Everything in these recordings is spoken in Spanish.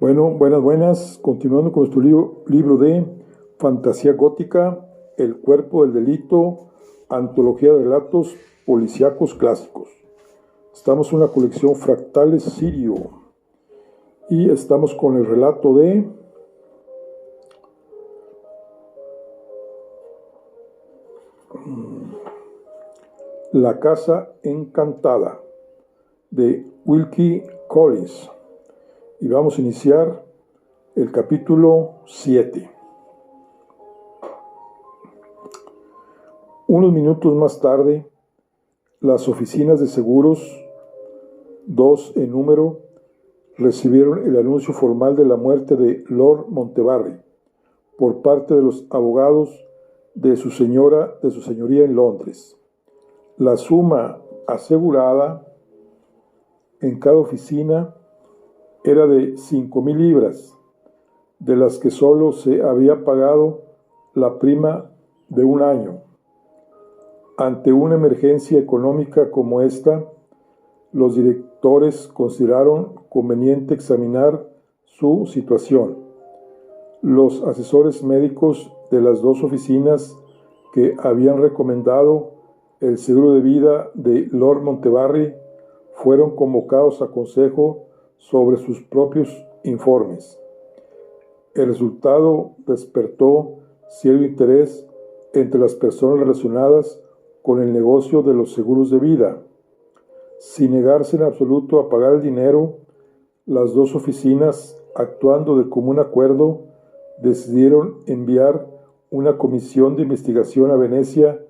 Bueno, buenas. Continuando con nuestro libro de fantasía gótica, El cuerpo del delito, antología de relatos policíacos clásicos. Estamos en una colección Fractales Sirio y estamos con el relato de La casa encantada de Wilkie Collins. Y vamos a iniciar el capítulo 7. Unos minutos más tarde, las oficinas de seguros, 2 en número, recibieron el anuncio formal de la muerte de Lord Montevarri por parte de los abogados de su señoría en Londres. La suma asegurada en cada oficina era de 5,000 libras, de las que solo se había pagado la prima de un año. Ante una emergencia económica como esta, los directores consideraron conveniente examinar su situación. Los asesores médicos de las dos oficinas que habían recomendado el seguro de vida de Lord Montevarri fueron convocados a consejo sobre sus propios informes. El resultado despertó cierto interés entre las personas relacionadas con el negocio de los seguros de vida. Sin negarse en absoluto a pagar el dinero, las dos oficinas, actuando de común acuerdo, decidieron enviar una comisión de investigación a Venecia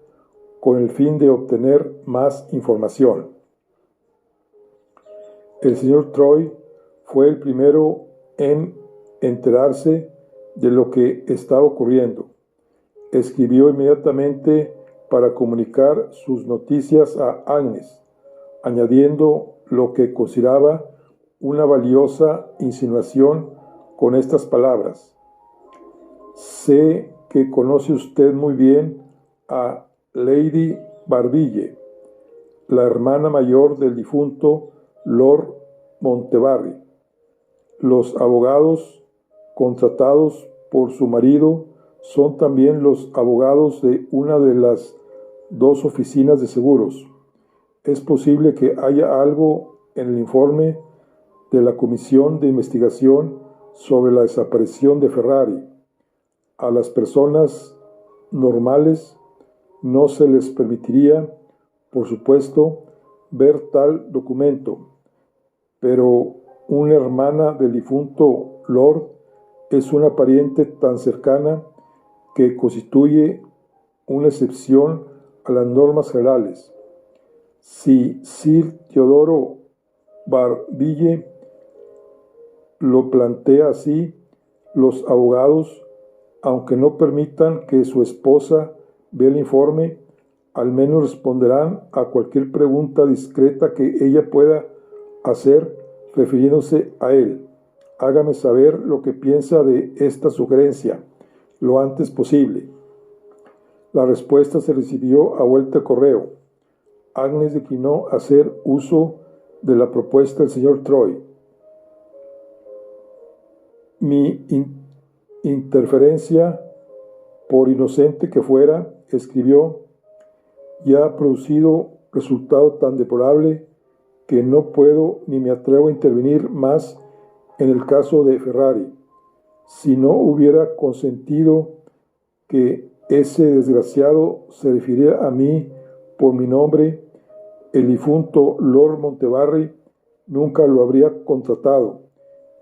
con el fin de obtener más información. El señor Troy fue el primero en enterarse de lo que estaba ocurriendo. Escribió inmediatamente para comunicar sus noticias a Agnes, añadiendo lo que consideraba una valiosa insinuación con estas palabras: sé que conoce usted muy bien a Lady Barbille, la hermana mayor del difunto Lord Montevarri. Los abogados contratados por su marido son también los abogados de una de las dos oficinas de seguros. Es posible que haya algo en el informe de la Comisión de Investigación sobre la desaparición de Ferrari. A las personas normales no se les permitiría, por supuesto, ver tal documento, pero una hermana del difunto Lord es una pariente tan cercana que constituye una excepción a las normas generales. Si Sir Teodoro Barbille lo plantea así, los abogados, aunque no permitan que su esposa vea el informe, al menos responderán a cualquier pregunta discreta que ella pueda hacer refiriéndose a él. Hágame saber lo que piensa de esta sugerencia lo antes posible. La respuesta se recibió a vuelta de correo. Agnes declinó hacer uso de la propuesta del señor Troy. Mi interferencia, por inocente que fuera, escribió, ya ha producido resultado tan deplorable que no puedo ni me atrevo a intervenir más en el caso de Ferrari. Si no hubiera consentido que ese desgraciado se refiriera a mí por mi nombre, el difunto Lord Montevarri nunca lo habría contratado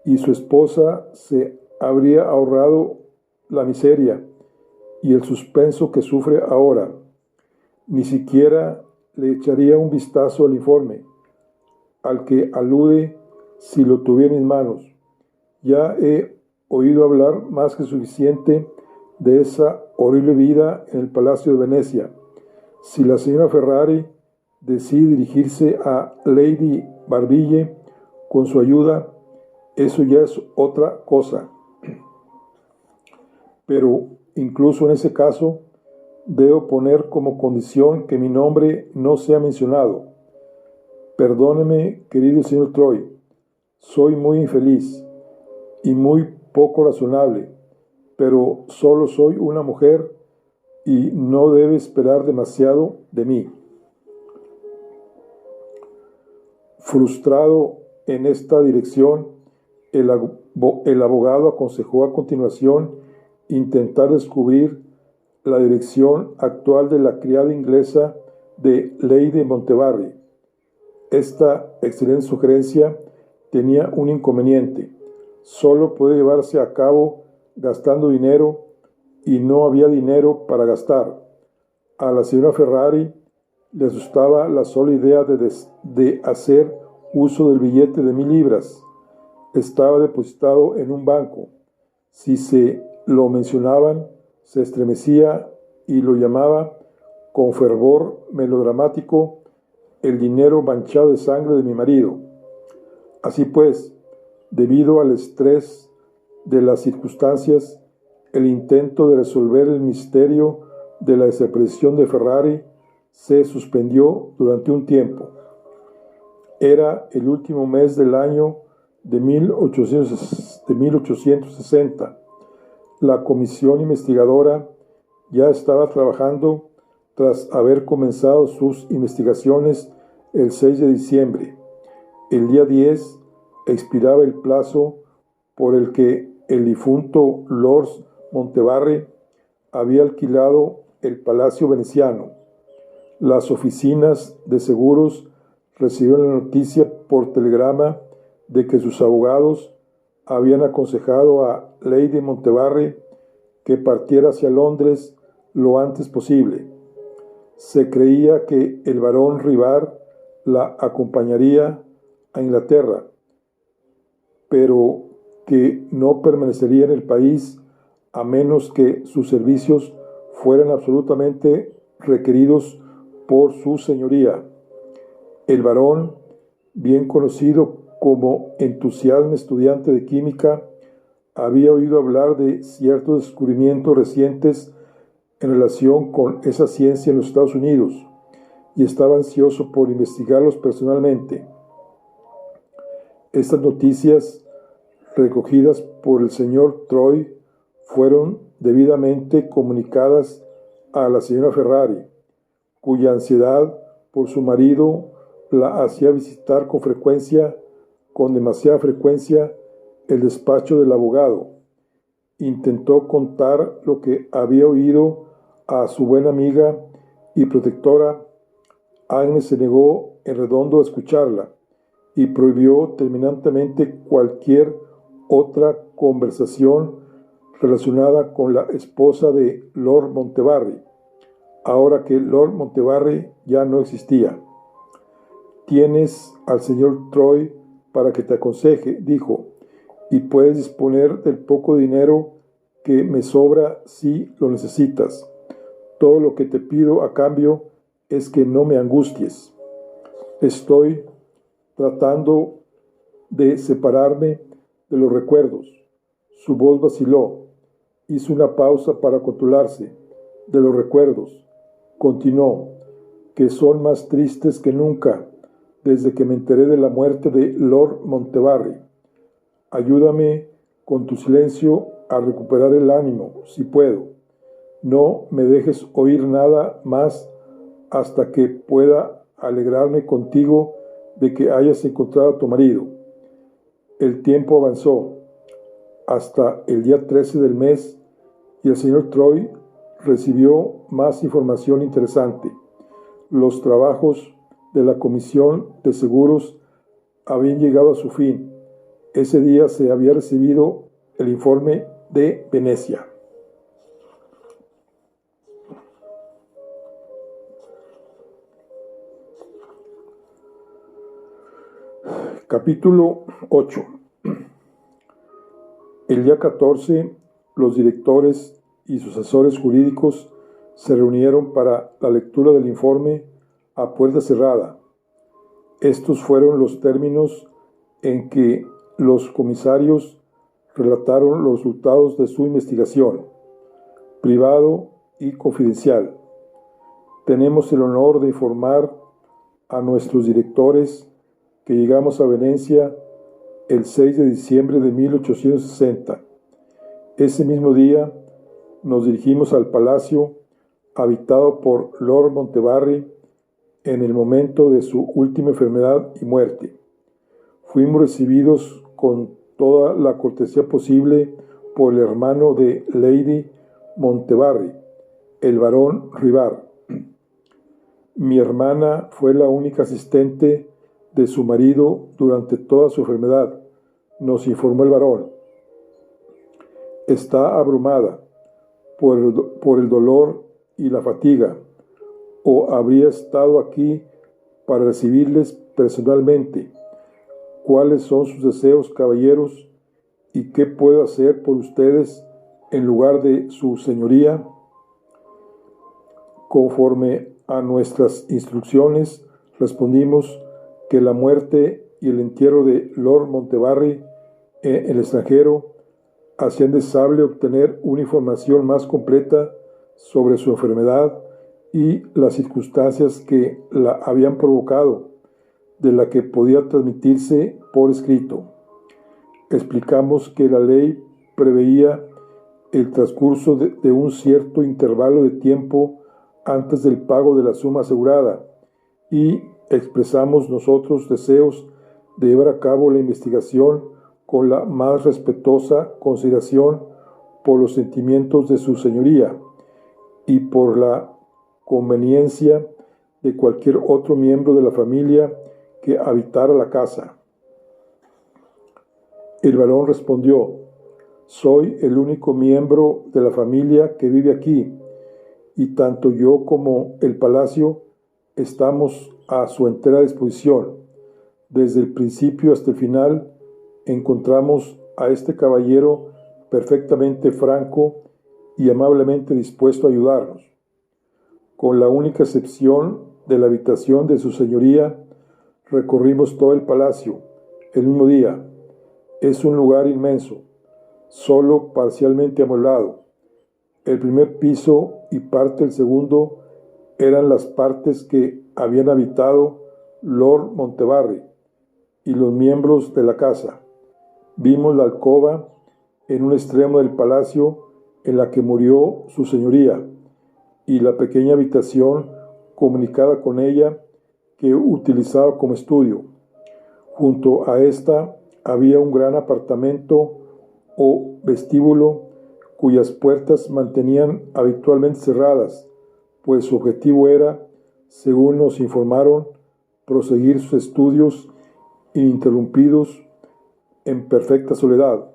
y su esposa se habría ahorrado la miseria y el suspenso que sufre ahora. Ni siquiera le echaría un vistazo al informe al que alude si lo tuviera en mis manos. Ya he oído hablar más que suficiente de esa horrible vida en el Palacio de Venecia. Si la señora Ferrari decide dirigirse a Lady Barbille con su ayuda, eso ya es otra cosa. Pero incluso en ese caso, debo poner como condición que mi nombre no sea mencionado. Perdóneme, querido señor Troy, soy muy infeliz y muy poco razonable, pero solo soy una mujer y no debe esperar demasiado de mí. Frustrado en esta dirección, el abogado aconsejó a continuación intentar descubrir la dirección actual de la criada inglesa de Lady Montbarry. Esta excelente sugerencia tenía un inconveniente: solo podía llevarse a cabo gastando dinero y no había dinero para gastar. A la señora Ferrari le asustaba la sola idea de hacer uso del billete de 1000 libras. Estaba depositado en un banco. Si se lo mencionaban, se estremecía y lo llamaba con fervor melodramático el dinero manchado de sangre de mi marido. Así pues, debido al estrés de las circunstancias, el intento de resolver el misterio de la desaparición de Ferrari se suspendió durante un tiempo. Era el último mes del año de 1860. La comisión investigadora ya estaba trabajando tras haber comenzado sus investigaciones el 6 de diciembre. El día 10 expiraba el plazo por el que el difunto Lord Montbarry había alquilado el Palacio Veneciano. Las oficinas de seguros recibieron la noticia por telegrama de que sus abogados habían aconsejado a Lady Montbarry que partiera hacia Londres lo antes posible. Se creía que el barón Rivard la acompañaría a Inglaterra, pero que no permanecería en el país a menos que sus servicios fueran absolutamente requeridos por su señoría. El varón, bien conocido como entusiasmado estudiante de química, había oído hablar de ciertos descubrimientos recientes en relación con esa ciencia en los Estados Unidos y estaba ansioso por investigarlos personalmente. Estas noticias, recogidas por el señor Troy, fueron debidamente comunicadas a la señora Ferrari, cuya ansiedad por su marido la hacía visitar con demasiada frecuencia, el despacho del abogado. Intentó contar lo que había oído a su buena amiga y protectora. Agnes se negó en redondo a escucharla y prohibió terminantemente cualquier otra conversación relacionada con la esposa de Lord Montbarry, ahora que Lord Montbarry ya no existía. «Tienes al señor Troy para que te aconseje», dijo, «y puedes disponer del poco dinero que me sobra si lo necesitas. Todo lo que te pido a cambio es que no me angusties. Estoy tratando de separarme de los recuerdos». Su voz vaciló. Hizo una pausa para controlarse. «De los recuerdos», continuó, «que son más tristes que nunca desde que me enteré de la muerte de Lord Montbarry. Ayúdame con tu silencio a recuperar el ánimo, si puedo. No me dejes oír nada más hasta que pueda alegrarme contigo de que hayas encontrado a tu marido». El tiempo avanzó hasta el día 13 del mes y el señor Troy recibió más información interesante. Los trabajos de la Comisión de Seguros habían llegado a su fin. Ese día se había recibido el informe de Venecia. Capítulo 8. El día 14, los directores y sus asesores jurídicos se reunieron para la lectura del informe a puerta cerrada. Estos fueron los términos en que los comisarios relataron los resultados de su investigación. Privado y confidencial. Tenemos el honor de informar a nuestros directores que llegamos a Venecia el 6 de diciembre de 1860. Ese mismo día nos dirigimos al palacio habitado por Lord Montevarri en el momento de su última enfermedad y muerte. Fuimos recibidos con toda la cortesía posible por el hermano de Lady Montevarri, el barón Rivar. Mi hermana fue la única asistente de su marido durante toda su enfermedad, nos informó el barón. Está abrumada por el dolor y la fatiga, o habría estado aquí para recibirles personalmente. ¿Cuáles son sus deseos, caballeros? ¿Y qué puedo hacer por ustedes en lugar de su señoría? Conforme a nuestras instrucciones, respondimos que la muerte y el entierro de Lord Montevarri en el extranjero hacían deseable obtener una información más completa sobre su enfermedad y las circunstancias que la habían provocado, de la que podía transmitirse por escrito. Explicamos que la ley preveía el transcurso de un cierto intervalo de tiempo antes del pago de la suma asegurada y expresamos nosotros deseos de llevar a cabo la investigación con la más respetuosa consideración por los sentimientos de su señoría y por la conveniencia de cualquier otro miembro de la familia que habitara la casa. El barón respondió: soy el único miembro de la familia que vive aquí, y tanto yo como el palacio estamos a su entera disposición. Desde el principio hasta el final encontramos a este caballero perfectamente franco y amablemente dispuesto a ayudarnos. Con la única excepción de la habitación de su señoría, recorrimos todo el palacio el mismo día. Es un lugar inmenso, solo parcialmente amueblado. El primer piso y parte del segundo eran las partes que habían habitado Lord Montevarri y los miembros de la casa. Vimos la alcoba en un extremo del palacio en la que murió su señoría y la pequeña habitación comunicada con ella que utilizaba como estudio. Junto a esta había un gran apartamento o vestíbulo cuyas puertas mantenían habitualmente cerradas, pues su objetivo era, según nos informaron, proseguir sus estudios ininterrumpidos en perfecta soledad.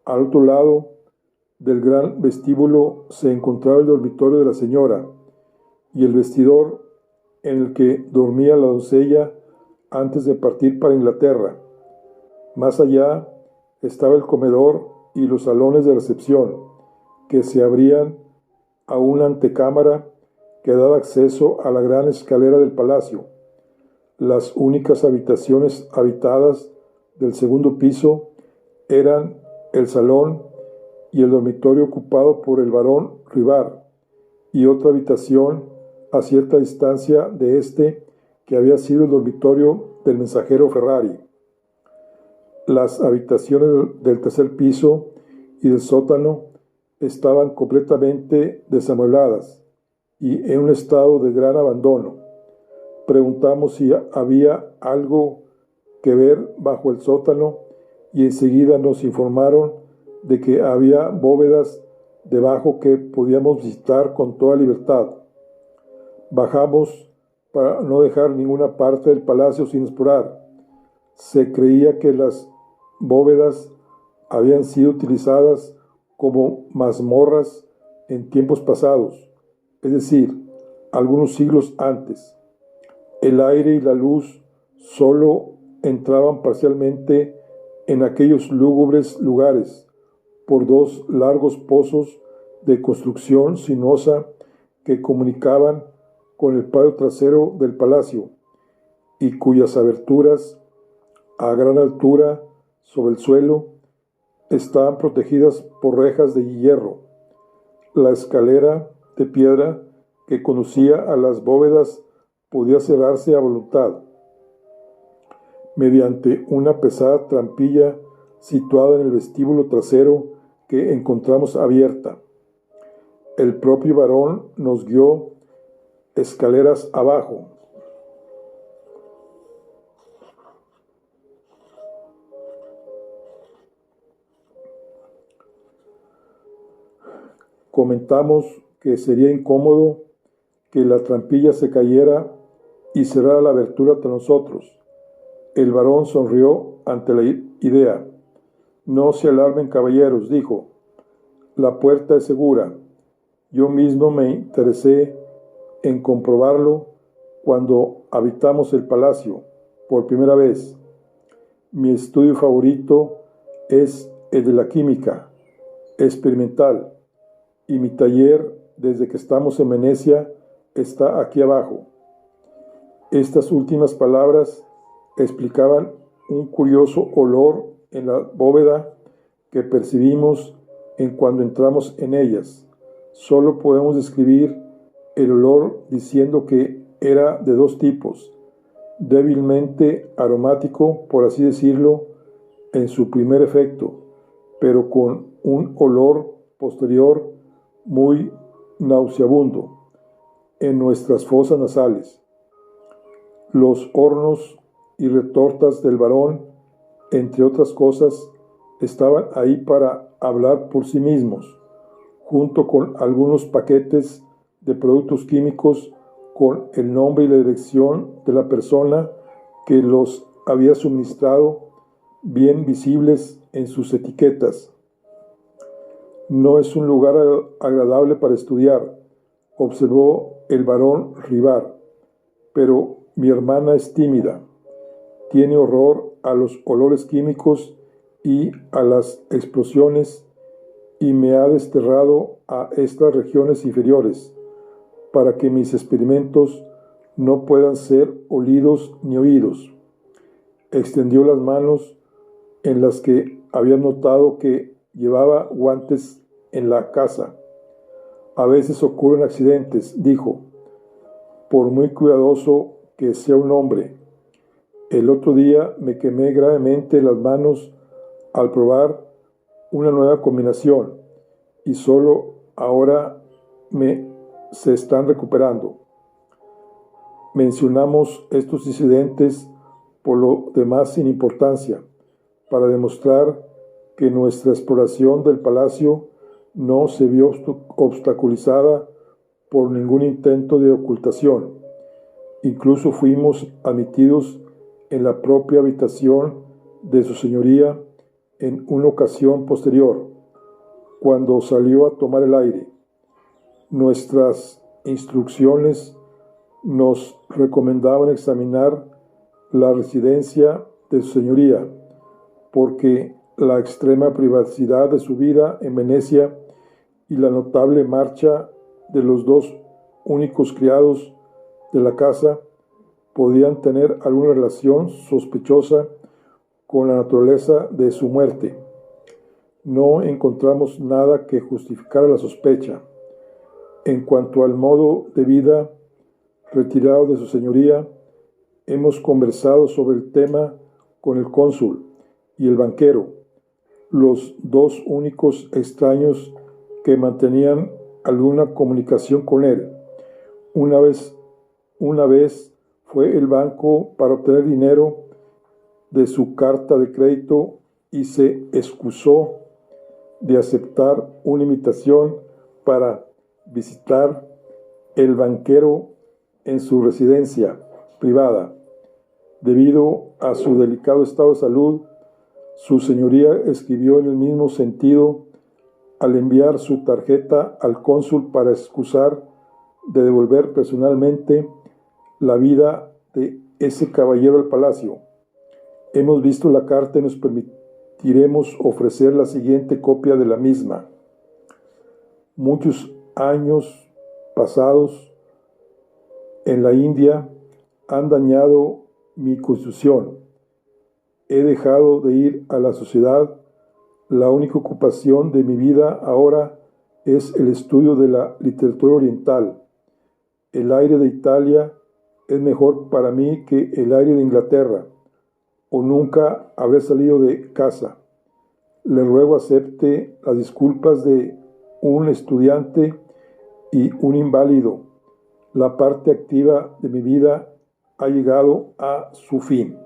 Al otro lado del gran vestíbulo se encontraba el dormitorio de la señora y el vestidor en el que dormía la doncella antes de partir para Inglaterra. Más allá estaba el comedor y los salones de recepción, que se abrían a una antecámara que daba acceso a la gran escalera del palacio. Las únicas habitaciones habitadas del segundo piso eran el salón y el dormitorio ocupado por el barón Rivar, y otra habitación a cierta distancia de este que había sido el dormitorio del mensajero Ferrari. Las habitaciones del tercer piso y del sótano estaban completamente desamuebladas y en un estado de gran abandono. Preguntamos si había algo que ver bajo el sótano y enseguida nos informaron de que había bóvedas debajo que podíamos visitar con toda libertad. Bajamos para no dejar ninguna parte del palacio sin explorar. Se creía que las bóvedas habían sido utilizadas como mazmorras en tiempos pasados, es decir, algunos siglos antes. El aire y la luz solo entraban parcialmente en aquellos lúgubres lugares por dos largos pozos de construcción sinuosa que comunicaban con el patio trasero del palacio y cuyas aberturas a gran altura sobre el suelo estaban protegidas por rejas de hierro. La escalera de piedra que conducía a las bóvedas podía cerrarse a voluntad, mediante una pesada trampilla situada en el vestíbulo trasero que encontramos abierta. El propio varón nos guió escaleras abajo. Comentamos que sería incómodo que la trampilla se cayera y cerrara la abertura ante nosotros. El varón sonrió ante la idea. No se alarmen, caballeros, dijo. La puerta es segura. Yo mismo me interesé en comprobarlo cuando habitamos el palacio por primera vez. Mi estudio favorito es el de la química experimental y mi taller, desde que estamos en Venecia, está aquí abajo. Estas últimas palabras explicaban un curioso olor en la bóveda que percibimos en cuando entramos en ellas. Solo podemos describir el olor diciendo que era de dos tipos: débilmente aromático, por así decirlo, en su primer efecto, pero con un olor posterior muy nauseabundo en nuestras fosas nasales. Los hornos y retortas del varón, entre otras cosas, estaban ahí para hablar por sí mismos, junto con algunos paquetes de productos químicos con el nombre y la dirección de la persona que los había suministrado, bien visibles en sus etiquetas. No es un lugar agradable para estudiar, observó el barón Rivar, pero mi hermana es tímida, tiene horror a los olores químicos y a las explosiones y me ha desterrado a estas regiones inferiores para que mis experimentos no puedan ser olidos ni oídos. Extendió las manos en las que había notado que llevaba guantes en la casa. A veces ocurren accidentes, dijo, por muy cuidadoso que sea un hombre. El otro día me quemé gravemente las manos al probar una nueva combinación y solo ahora se están recuperando. Mencionamos estos incidentes por lo demás sin importancia, para demostrar que nuestra exploración del palacio no se vio obstaculizada por ningún intento de ocultación. Incluso fuimos admitidos en la propia habitación de su señoría en una ocasión posterior, cuando salió a tomar el aire. Nuestras instrucciones nos recomendaban examinar la residencia de su señoría, porque la extrema privacidad de su vida en Venecia y la notable marcha de los dos únicos criados de la casa podían tener alguna relación sospechosa con la naturaleza de su muerte. No encontramos nada que justificara la sospecha. En cuanto al modo de vida retirado de su señoría, hemos conversado sobre el tema con el cónsul y el banquero, los dos únicos extraños que mantenían alguna comunicación con él. Una vez fue el banco para obtener dinero de su carta de crédito y se excusó de aceptar una invitación para visitar el banquero en su residencia privada. Debido a su delicado estado de salud, su señoría escribió en el mismo sentido al enviar su tarjeta al cónsul para excusar de devolver personalmente la vida de ese caballero al palacio. Hemos visto la carta y nos permitiremos ofrecer la siguiente copia de la misma. Muchos años pasados en la India han dañado mi constitución. He dejado de ir a la sociedad. La única ocupación de mi vida ahora es el estudio de la literatura oriental. El aire de Italia es mejor para mí que el aire de Inglaterra, o nunca habré salido de casa. Le ruego acepte las disculpas de un estudiante y un inválido. La parte activa de mi vida ha llegado a su fin.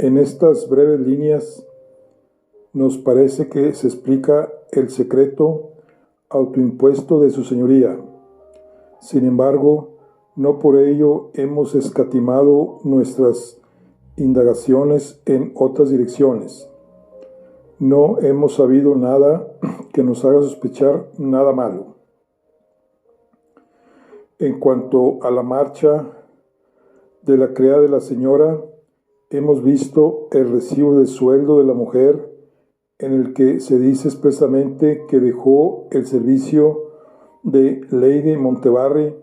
En estas breves líneas nos parece que se explica el secreto autoimpuesto de su señoría. Sin embargo, no por ello hemos escatimado nuestras indagaciones en otras direcciones. No hemos sabido nada que nos haga sospechar nada malo. En cuanto a la marcha de la criada de la señora, hemos visto el recibo de sueldo de la mujer en el que se dice expresamente que dejó el servicio de Lady Montbarry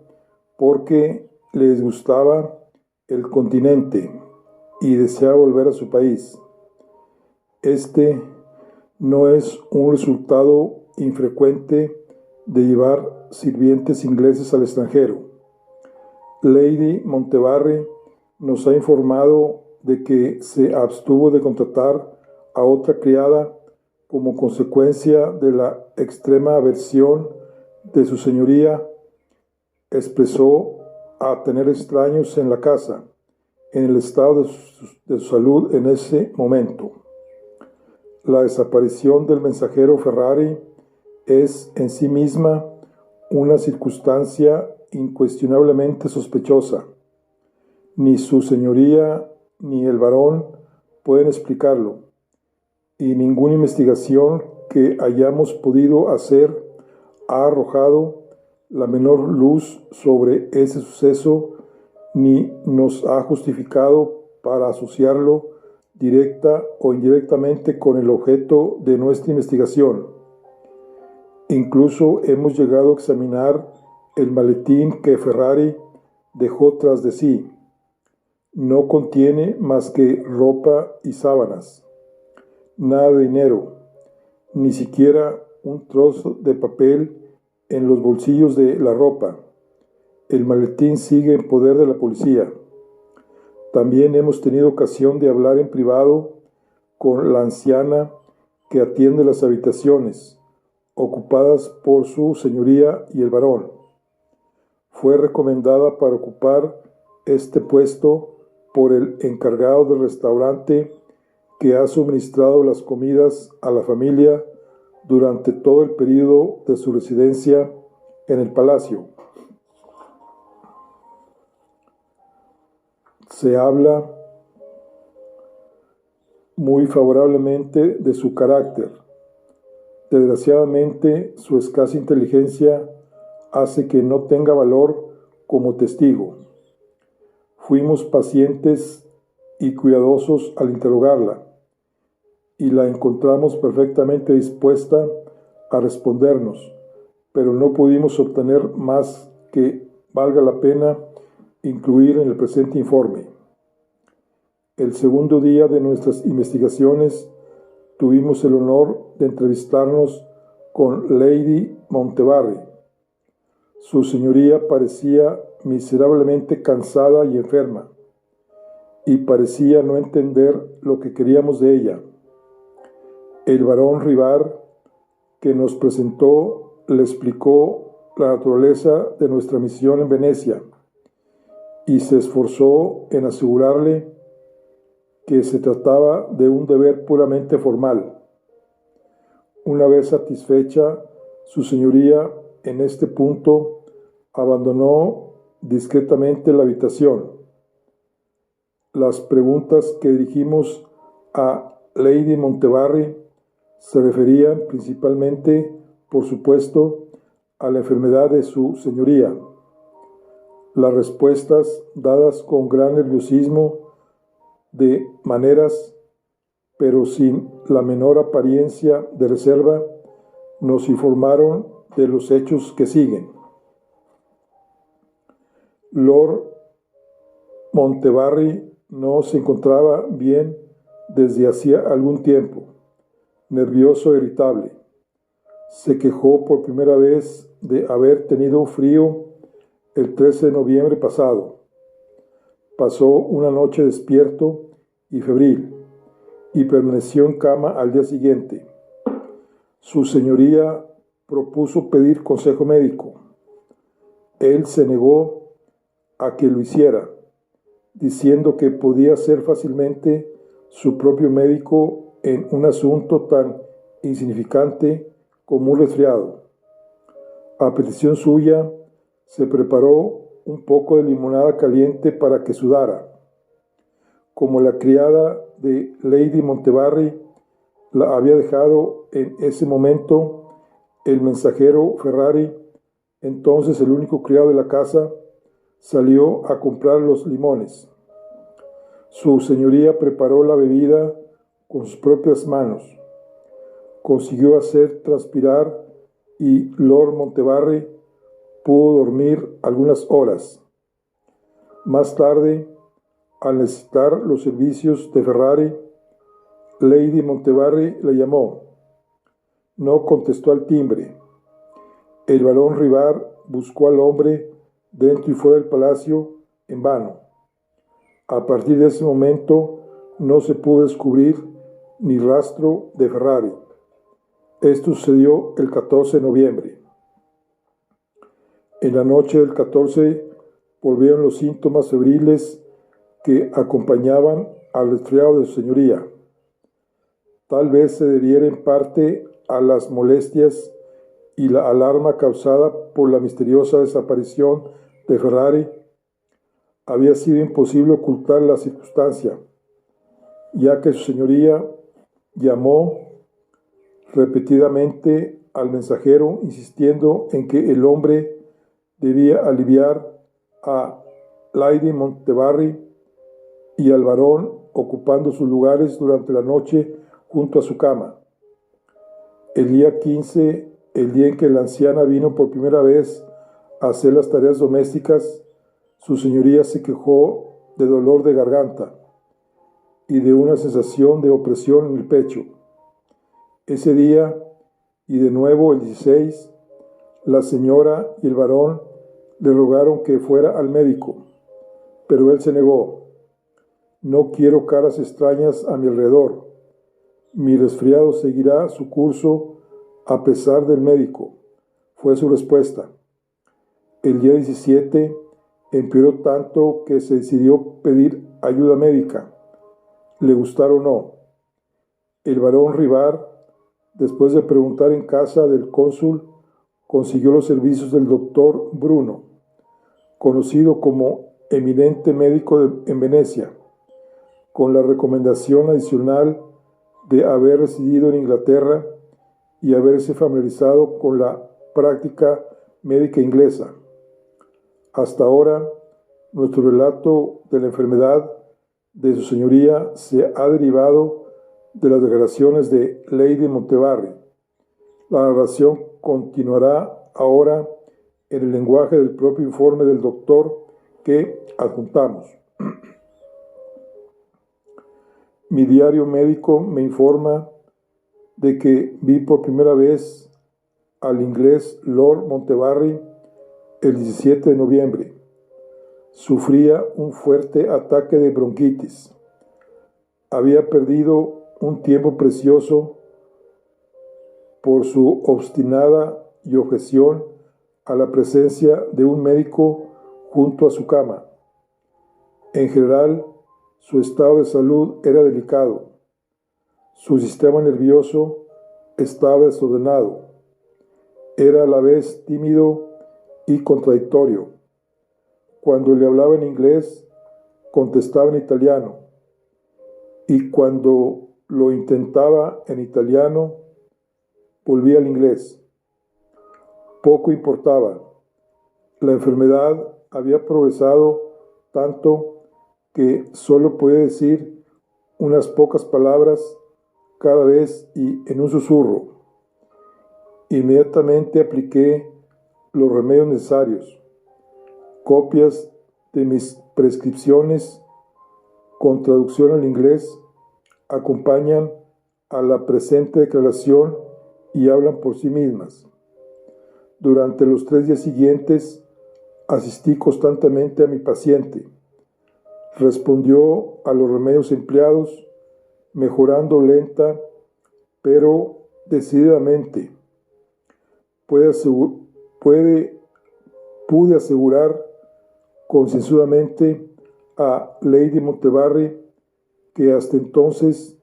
porque le disgustaba el continente y deseaba volver a su país. Este no es un resultado infrecuente de llevar sirvientes ingleses al extranjero. Lady Montbarry nos ha informado de que se abstuvo de contratar a otra criada como consecuencia de la extrema aversión de su señoría. Expresó a tener extraños en la casa, en el estado de su salud en ese momento. La desaparición del mensajero Ferrari es en sí misma una circunstancia incuestionablemente sospechosa. Ni su señoría ni el varón pueden explicarlo, y ninguna investigación que hayamos podido hacer ha arrojado la menor luz sobre ese suceso ni nos ha justificado para asociarlo directa o indirectamente con el objeto de nuestra investigación. Incluso hemos llegado a examinar el maletín que Ferrari dejó tras de sí. No contiene más que ropa y sábanas, nada de dinero, ni siquiera un trozo de papel en los bolsillos de la ropa. El maletín sigue en poder de la policía. También hemos tenido ocasión de hablar en privado con la anciana que atiende las habitaciones ocupadas por su señoría y el varón. Fue recomendada para ocupar este puesto por el encargado del restaurante que ha suministrado las comidas a la familia durante todo el periodo de su residencia en el palacio. Se habla muy favorablemente de su carácter. Desgraciadamente, su escasa inteligencia hace que no tenga valor como testigo. Fuimos pacientes y cuidadosos al interrogarla, y la encontramos perfectamente dispuesta a respondernos, pero no pudimos obtener más que valga la pena incluir en el presente informe. El segundo día de nuestras investigaciones tuvimos el honor de entrevistarnos con Lady Montbarry. Su señoría parecía miserablemente cansada y enferma, y parecía no entender lo que queríamos de ella. El barón Rivar, que nos presentó, le explicó la naturaleza de nuestra misión en Venecia y se esforzó en asegurarle que se trataba de un deber puramente formal. Una vez satisfecha, su señoría en este punto abandonó discretamente la habitación. Las preguntas que dirigimos a Lady Montbarry se referían principalmente, por supuesto, a la enfermedad de su señoría. Las respuestas, dadas con gran nerviosismo, de maneras, pero sin la menor apariencia de reserva, nos informaron de los hechos que siguen. Lord Montevarri no se encontraba bien desde hacía algún tiempo, nervioso e irritable. Se quejó por primera vez de haber tenido frío el 13 de noviembre pasado. Pasó una noche despierto y febril y permaneció en cama al día siguiente. Su señoría propuso pedir consejo médico. Él se negó a que lo hiciera, diciendo que podía ser fácilmente su propio médico en un asunto tan insignificante como un resfriado. A petición suya, se preparó un poco de limonada caliente para que sudara. Como la criada de Lady Montevarri la había dejado en ese momento, el mensajero Ferrari, entonces el único criado de la casa, salió a comprar los limones. Su señoría preparó la bebida con sus propias manos. Consiguió hacer transpirar y Lord Montevarri pudo dormir algunas horas. Más tarde, al necesitar los servicios de Ferrari, Lady Montevarri le llamó. No contestó al timbre. El barón Rivard buscó al hombre dentro y fuera del palacio en vano. A partir de ese momento no se pudo descubrir ni rastro de Ferrari. Esto sucedió el 14 de noviembre. En la noche del 14 volvieron los síntomas febriles que acompañaban al resfriado de su señoría. Tal vez se debiera en parte a las molestias y la alarma causada por la misteriosa desaparición de Ferrari. Había sido imposible ocultar la circunstancia, ya que su señoría llamó repetidamente al mensajero insistiendo en que el hombre debía aliviar a Lady Montevarri y al varón ocupando sus lugares durante la noche junto a su cama. El día 15, el día en que la anciana vino por primera vez a hacer las tareas domésticas, su señoría se quejó de dolor de garganta y de una sensación de opresión en el pecho. Ese día, y de nuevo el 16, la señora y el varón le rogaron que fuera al médico, pero él se negó. No quiero caras extrañas a mi alrededor. Mi resfriado seguirá su curso a pesar del médico, fue su respuesta. El día 17 empeoró tanto que se decidió pedir ayuda médica, le gustara o no. El barón Rivard, después de preguntar en casa del cónsul, consiguió los servicios del doctor Bruno, conocido como eminente médico en Venecia, con la recomendación adicional de haber residido en Inglaterra y haberse familiarizado con la práctica médica inglesa. Hasta ahora, nuestro relato de la enfermedad de su señoría se ha derivado de las declaraciones de Lady Montevarri. La narración continuará ahora en el lenguaje del propio informe del doctor que adjuntamos. Mi diario médico me informa de que vi por primera vez al inglés Lord Montevarri el 17 de noviembre. Sufría un fuerte ataque de bronquitis. Había perdido un tiempo precioso por su obstinada y objeción a la presencia de un médico junto a su cama. En general, su estado de salud era delicado. Su sistema nervioso estaba desordenado. Era a la vez tímido y contradictorio. Cuando le hablaba en inglés, contestaba en italiano. Y cuando lo intentaba en italiano, volvía al inglés. Poco importaba. La enfermedad había progresado tanto que solo podía decir unas pocas palabras cada vez y en un susurro. Inmediatamente apliqué los remedios necesarios. Copias de mis prescripciones con traducción al inglés acompañan a la presente declaración y hablan por sí mismas. Durante los 3 días siguientes asistí constantemente a mi paciente. Respondió a los remedios empleados, mejorando lenta pero decididamente. Pude asegurar concienzudamente a Lady Montbarry que hasta entonces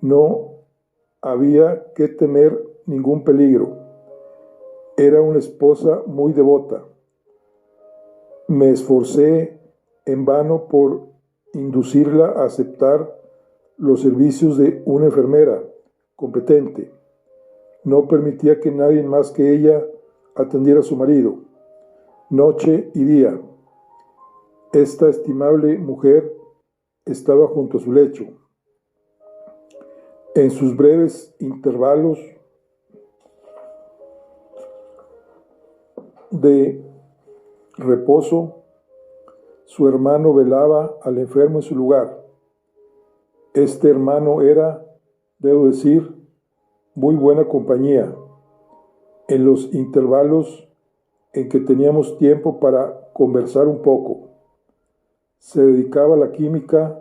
no había que temer ningún peligro. Era una esposa muy devota. Me esforcé en vano por inducirla a aceptar los servicios de una enfermera competente. No permitía que nadie más que ella atendiera a su marido, noche y día. Esta estimable mujer estaba junto a su lecho. En sus breves intervalos de reposo, su hermano velaba al enfermo en su lugar. Este hermano era, debo decir, muy buena compañía. En los intervalos en que teníamos tiempo para conversar un poco, se dedicaba a la química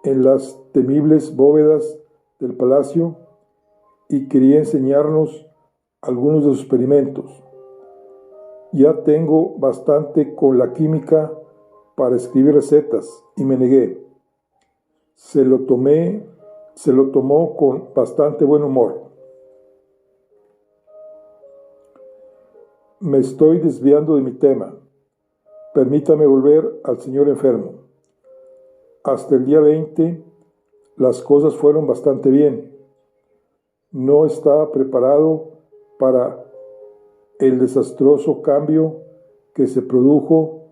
en las temibles bóvedas del palacio y quería enseñarnos algunos de sus experimentos. Ya tengo bastante con la química para escribir recetas y me negué. Se lo tomó con bastante buen humor. Me estoy desviando de mi tema. Permítame volver al señor enfermo. Hasta el día 20, las cosas fueron bastante bien. No estaba preparado para el desastroso cambio que se produjo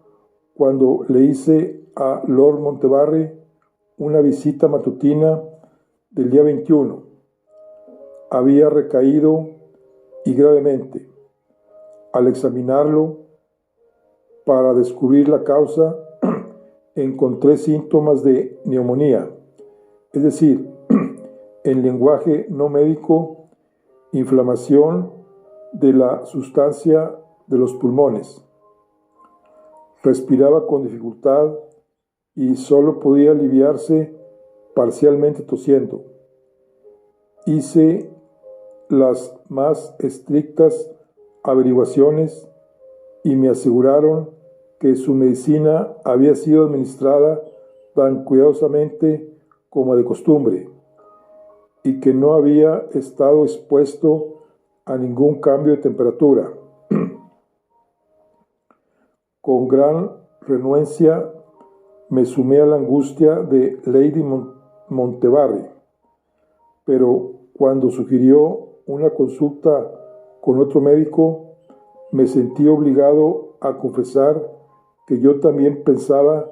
cuando le hice a Lord Montbarry una visita matutina del día 21. Había recaído y gravemente. Al examinarlo para descubrir la causa, encontré síntomas de neumonía, es decir, en lenguaje no médico, inflamación de la sustancia de los pulmones. Respiraba con dificultad y solo podía aliviarse parcialmente tosiendo. Hice las más estrictas averiguaciones y me aseguraron que su medicina había sido administrada tan cuidadosamente como de costumbre y que no había estado expuesto a ningún cambio de temperatura. Con gran renuencia me sumé a la angustia de Lady Montbarry, pero cuando sugirió una consulta con otro médico, me sentí obligado a confesar que yo también pensaba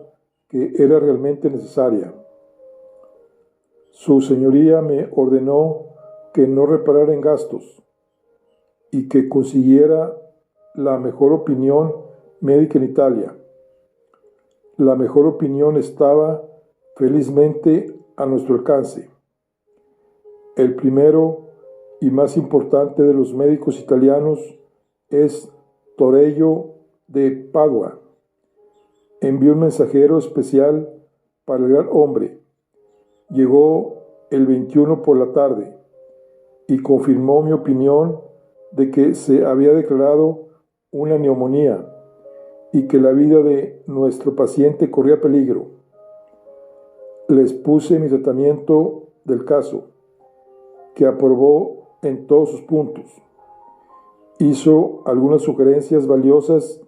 que era realmente necesaria. Su señoría me ordenó que no reparara en gastos y que consiguiera la mejor opinión médica en Italia. La mejor opinión estaba felizmente a nuestro alcance. El primero y más importante de los médicos italianos es Torello de Padua. Envió un mensajero especial para el gran hombre. Llegó el 21 por la tarde y confirmó mi opinión de que se había declarado una neumonía y que la vida de nuestro paciente corría peligro. Les puse mi tratamiento del caso, que aprobó en todos sus puntos. Hizo algunas sugerencias valiosas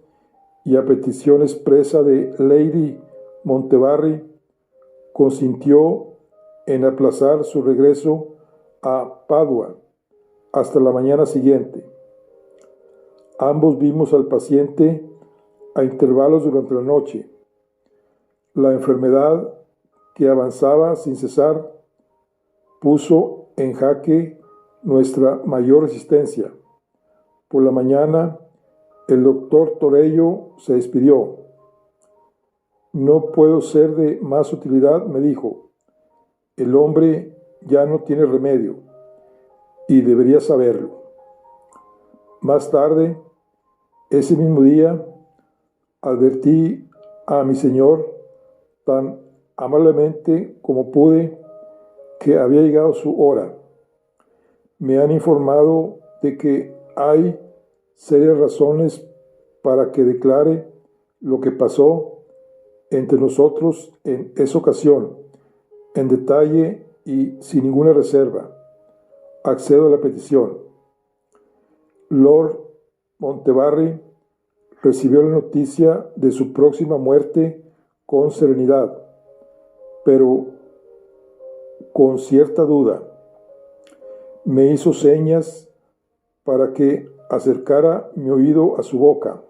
y a petición expresa de Lady Montbarry, consintió en aplazar su regreso a Padua hasta la mañana siguiente. Ambos vimos al paciente a intervalos durante la noche. La enfermedad, que avanzaba sin cesar, puso en jaque nuestra mayor resistencia. Por la mañana, el doctor Torello se despidió. No puedo ser de más utilidad, me dijo. El hombre ya no tiene remedio y debería saberlo. Más tarde, ese mismo día, advertí a mi señor tan amablemente como pude que había llegado su hora. Me han informado de que hay serias razones para que declare lo que pasó entre nosotros en esa ocasión, en detalle y sin ninguna reserva. Accedo a la petición. Lord Montbarry recibió la noticia de su próxima muerte con serenidad, pero con cierta duda. Me hizo señas para que acercara mi oído a su boca.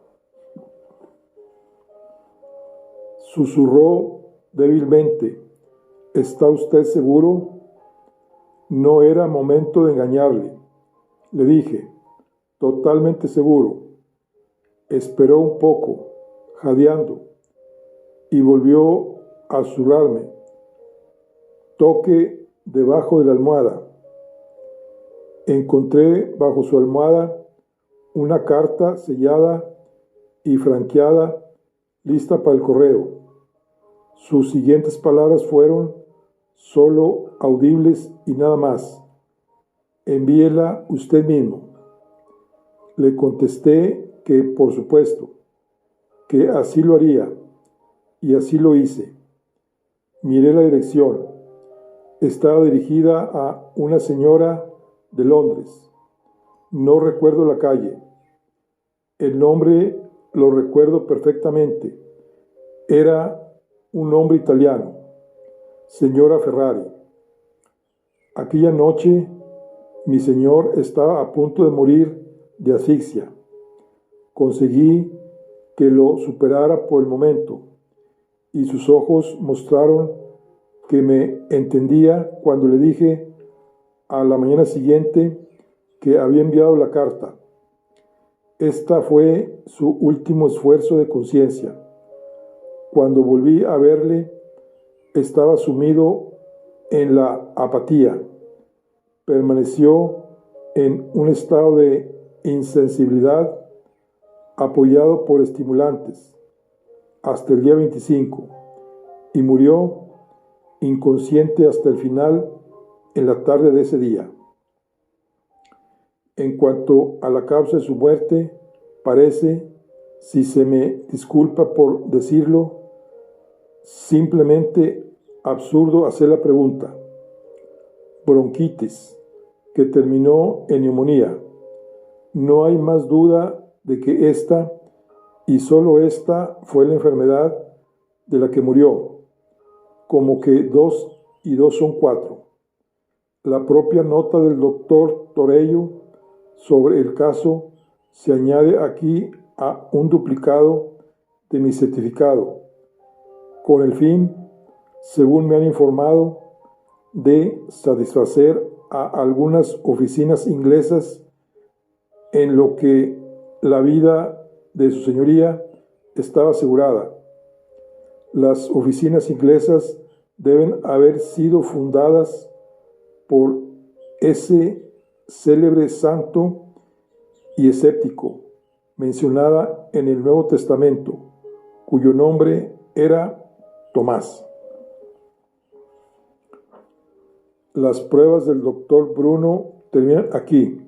Susurró débilmente: ¿está usted seguro? No era momento de engañarle. Le dije: totalmente seguro. Esperó un poco, jadeando, y volvió a susurrarme: toque debajo de la almohada. Encontré bajo su almohada una carta sellada y franqueada, lista para el correo. Sus siguientes palabras fueron solo audibles y nada más: envíela usted mismo. Le contesté que, por supuesto, que así lo haría, y así lo hice. Miré la dirección. Estaba dirigida a una señora de Londres. No recuerdo la calle. El nombre lo recuerdo perfectamente. Era un nombre italiano: señora Ferrari. Aquella noche mi señor estaba a punto de morir de asfixia. Conseguí que lo superara por el momento, y sus ojos mostraron que me entendía cuando le dije a la mañana siguiente que había enviado la carta. Esta fue su último esfuerzo de conciencia. Cuando volví a verle, estaba sumido en la apatía. Permaneció en un estado de insensibilidad, apoyado por estimulantes, hasta el día 25, y murió inconsciente hasta el final en la tarde de ese día. En cuanto a la causa de su muerte, parece, si se me disculpa por decirlo, simplemente absurdo hacer la pregunta. Bronquitis, que terminó en neumonía. No hay más duda de que esta, y solo esta, fue la enfermedad de la que murió. Como que 2 y 2 son 4. La propia nota del doctor Torello sobre el caso se añade aquí a un duplicado de mi certificado, con el fin, según me han informado, de satisfacer a algunas oficinas inglesas en lo que la vida de su señoría estaba asegurada. Las oficinas inglesas deben haber sido fundadas por ese célebre santo y escéptico mencionada en el Nuevo Testamento, cuyo nombre era Tomás. Las pruebas del doctor Bruno terminan aquí.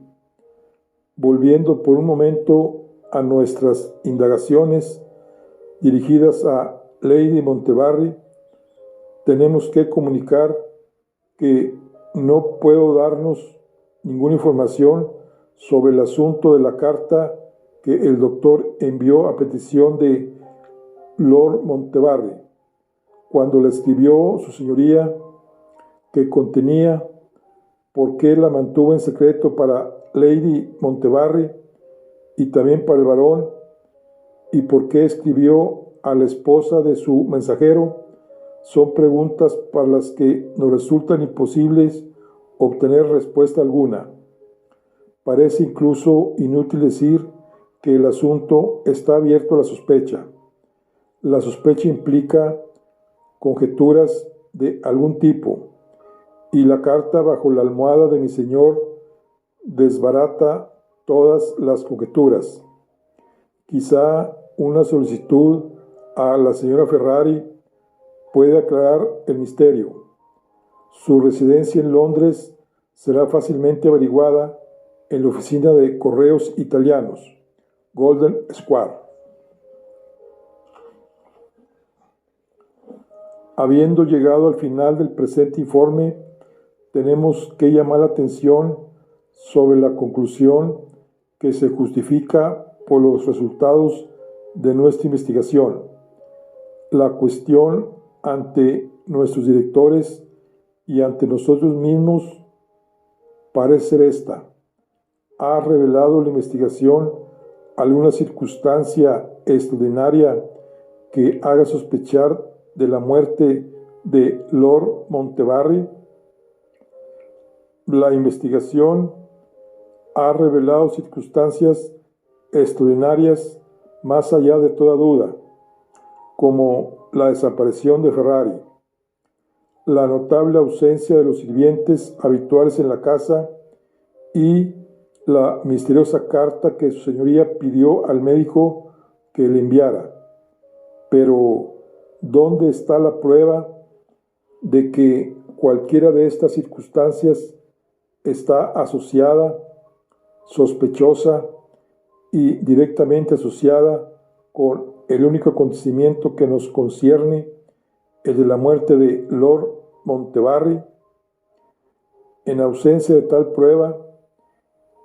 Volviendo por un momento a nuestras indagaciones dirigidas a Lady Montbarry, tenemos que comunicar que no puedo darnos ninguna información sobre el asunto de la carta que el doctor envió a petición de Lord Montbarry, cuando la escribió su señoría, que contenía por qué la mantuvo en secreto para Lady Montbarry y también para el barón, ¿Y por qué escribió a la esposa de su mensajero? Son preguntas para las que nos resultan imposibles obtener respuesta alguna. Parece incluso inútil decir que el asunto está abierto a la sospecha. La sospecha implica conjeturas de algún tipo, y la carta bajo la almohada de mi señor desbarata todas las conjeturas. Quizá una solicitud a la señora Ferrari puede aclarar el misterio. Su residencia en Londres será fácilmente averiguada en la oficina de correos italianos, Golden Square. Habiendo llegado al final del presente informe, tenemos que llamar la atención sobre la conclusión que se justifica por los resultados de nuestra investigación. La cuestión ante nuestros directores y ante nosotros mismos parece ser esta: ¿ha revelado la investigación alguna circunstancia extraordinaria que haga sospechar de la muerte de Lord Montevarri? La investigación ha revelado circunstancias extraordinarias más allá de toda duda, como la desaparición de Ferrari, la notable ausencia de los sirvientes habituales en la casa y la misteriosa carta que su señoría pidió al médico que le enviara. Pero, ¿dónde está la prueba de que cualquiera de estas circunstancias está asociada, sospechosa y directamente asociada con el único acontecimiento que nos concierne, el de la muerte de Lord Montevarri? En ausencia de tal prueba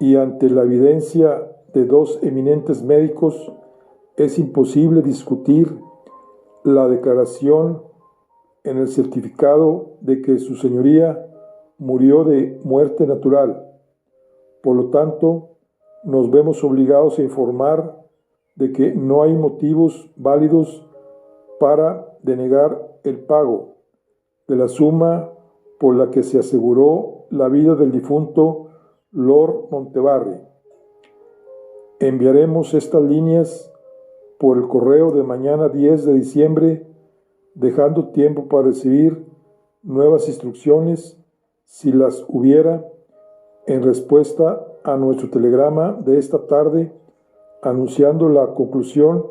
y ante la evidencia de dos eminentes médicos, es imposible discutir la declaración en el certificado de que su señoría murió de muerte natural. Por lo tanto, nos vemos obligados a informar de que no hay motivos válidos para denegar el pago de la suma por la que se aseguró la vida del difunto Lord Montevarri. Enviaremos estas líneas por el correo de mañana 10 de diciembre, dejando tiempo para recibir nuevas instrucciones, si las hubiera, en respuesta a nuestro telegrama de esta tarde, anunciando la conclusión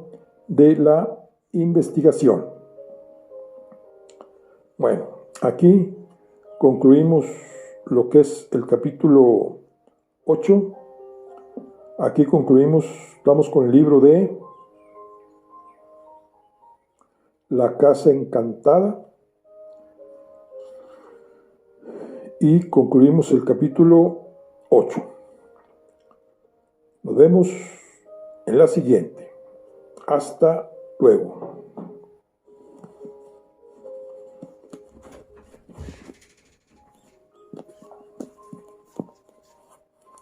de la investigación. Bueno, aquí concluimos lo que es el capítulo 8. Aquí concluimos, estamos con el libro de La Casa Encantada, y concluimos el capítulo 8. Nos vemos en la siguiente. Hasta luego.